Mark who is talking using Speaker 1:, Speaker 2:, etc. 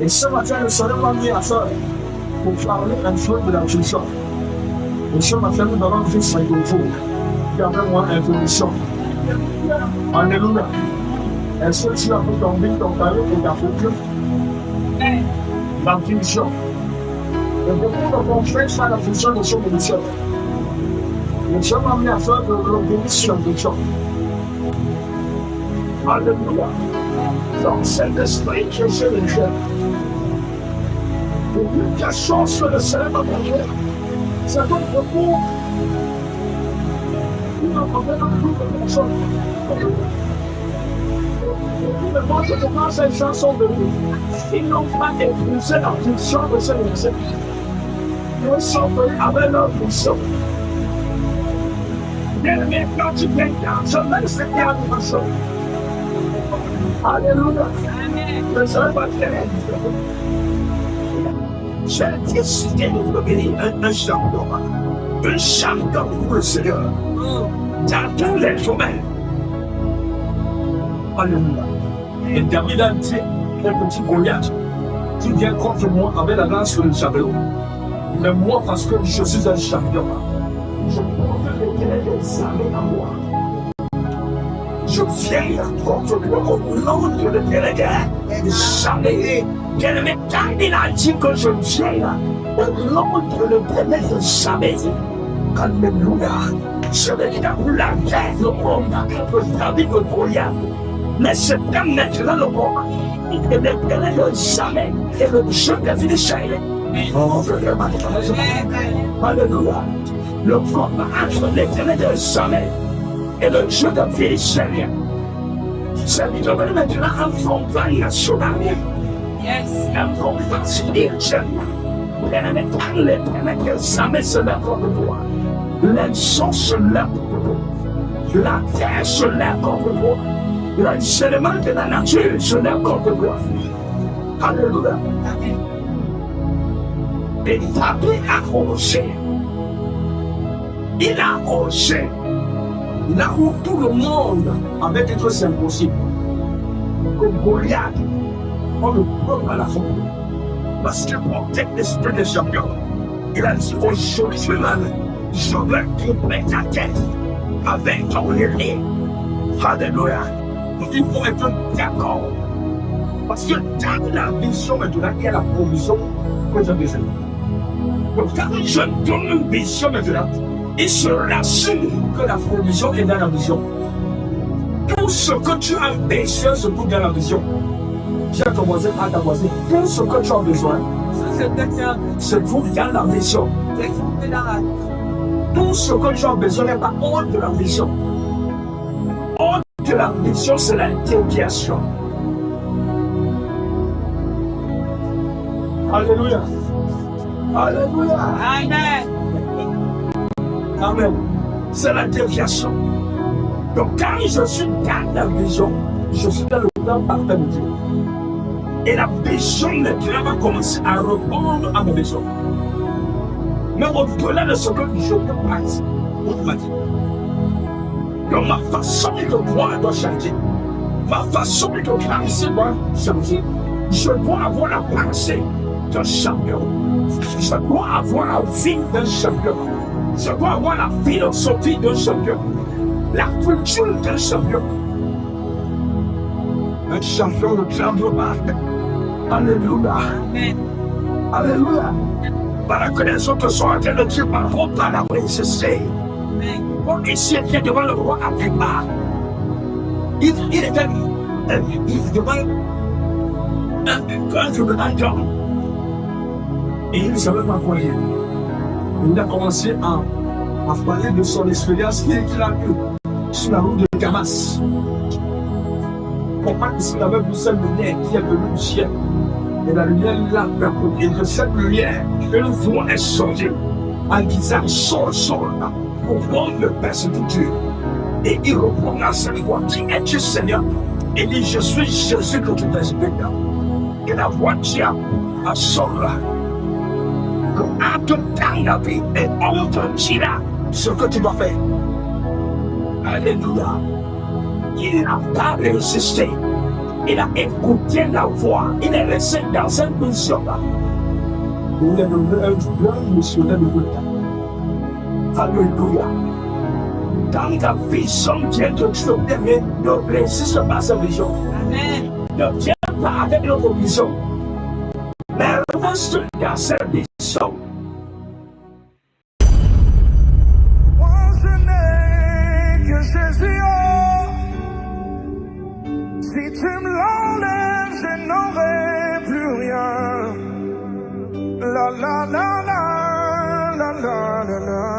Speaker 1: Et ce matin, nous serons amenés à faire pour parler un peu de la puissance. Et ce matin, nous avons fait 5 jours. Gardez-moi introduction. Alléluia. Est-ce que tu as pu tomber ton palais et ta focus? La puissance. Et beaucoup de confrères sont à la puissance de son ministère. Nous sommes amenés à faire de l'obéissance de Dieu. Alléluia. Dans cet esprit que je le jette. Pour lui la chance de le célèbre projet. C'est donc beaucoup. Il n'a pas fait un coup de personne. Mais moi, je commence à une chanson de lui. Ils n'ont pas épousé la puissance de ce ministère. Nous sommes avec leur puissance. Mais quand tu viens dans ce ministère, alléluia. Le Seigneur va faire. J'ai décidé de devenir un champion. Un champion pour le Seigneur. Dans tous les domaines. Alléluia. Et David a dit, un petit Goliath, tu viens contre moi avec la lance sur le javelot. Mais moi, parce que je suis un champion, je porte les armées à moi. Je viens contre toi au nom de l'éternel. Jamais. Qu'elle me garde, il a dit que je viens au nom de l'éternel. Jamais. Alléluia. Je vais dire pour la guerre, le combat, le David de Goliath. Mais c'est pas maintenant le combat. Et l'éternel jamais. Et le Dieu de Philistins. Oh, frère, alléluia. Le combat entre l'éternel de jamais et le Dieu de Philistins. C'est lui qui va maintenant un combat national. Yes. Un combat spirituel. L'éternel de jamais se lève contre toi. Les gens se lèvent contre toi. La terre se lève contre toi. L'enseignement de la nature se lève contre toi. Alléluia. Et David a osé. Il a osé. Là où tout le monde avait dit que c'est impossible. Comme Goliath, on le prend à la fois. Parce qu'il portait l'esprit des champions. Il a dit aujourd'hui, je vais couper ta tête avec ton épée. Alléluia. Il faut être d'accord. Parce que dans la vision maintenant, il y a la provision que j'ai besoin. Donc quand je donne une vision maintenant, il se rassure que la provision est dans la vision. Tout ce que tu as besoin se trouve dans la vision. J'ai commencé à t'avancer. Tout ce que tu as besoin se trouve dans la vision. Tout ce que tu as besoin n'est pas hors de la vision. Hors de la vision, c'est l'intégration. Alléluia. Alléluia. Amen. Amen. C'est la déviation. Donc quand je suis dans la vision, je suis dans le temps parfait de Dieu. Et la vision maintenant va commencer à répondre à mes besoins. Mais au-delà de ce que je peux passer, automatiquement. Donc ma façon de voir doit changer. Ma façon de penser doit changer. Je dois avoir la pensée d'un champion. Je dois avoir la vie d'un champion. Je dois avoir la philosophie d'un champion. La culture d'un champion. Un champion de champion parfait. Alléluia. Amen. Alléluia. Par la connaissance que son intérêt de Dieu par contre à la princesse. Bon, ici, il est devant le roi Agrippa. Il était devant un tribunal d'homme. Et il ne savait pas quoi dire. Il a commencé à parler de son expérience qu'il a eue sur la route de Damas. Comment il avait vu cette lumière qui est venue du ciel. Et la lumière là, et de cette lumière, une voix est sortie en disant sors là pour prendre le persécuteur. Et il reprend à cette voix qui est Dieu Seigneur. Et dit je suis Jésus que tu persécutes. Et la voix dit à sort là. À ton temps la vie et on te dira ce que tu dois faire. Alléluia. Il n'a pas résisté. Il a écouté la voix. Il est resté dans cette mission-là. Il est devenu un grand missionnaire de l'État. Alléluia. Dans ta vision, Dieu te donne de réussir par sa vision. Amen. Ne viens pas avec notre vision, mais reste dans cette vision.
Speaker 2: Si tu me l'enlèves, je n'aurai plus rien. La la la la la la la la.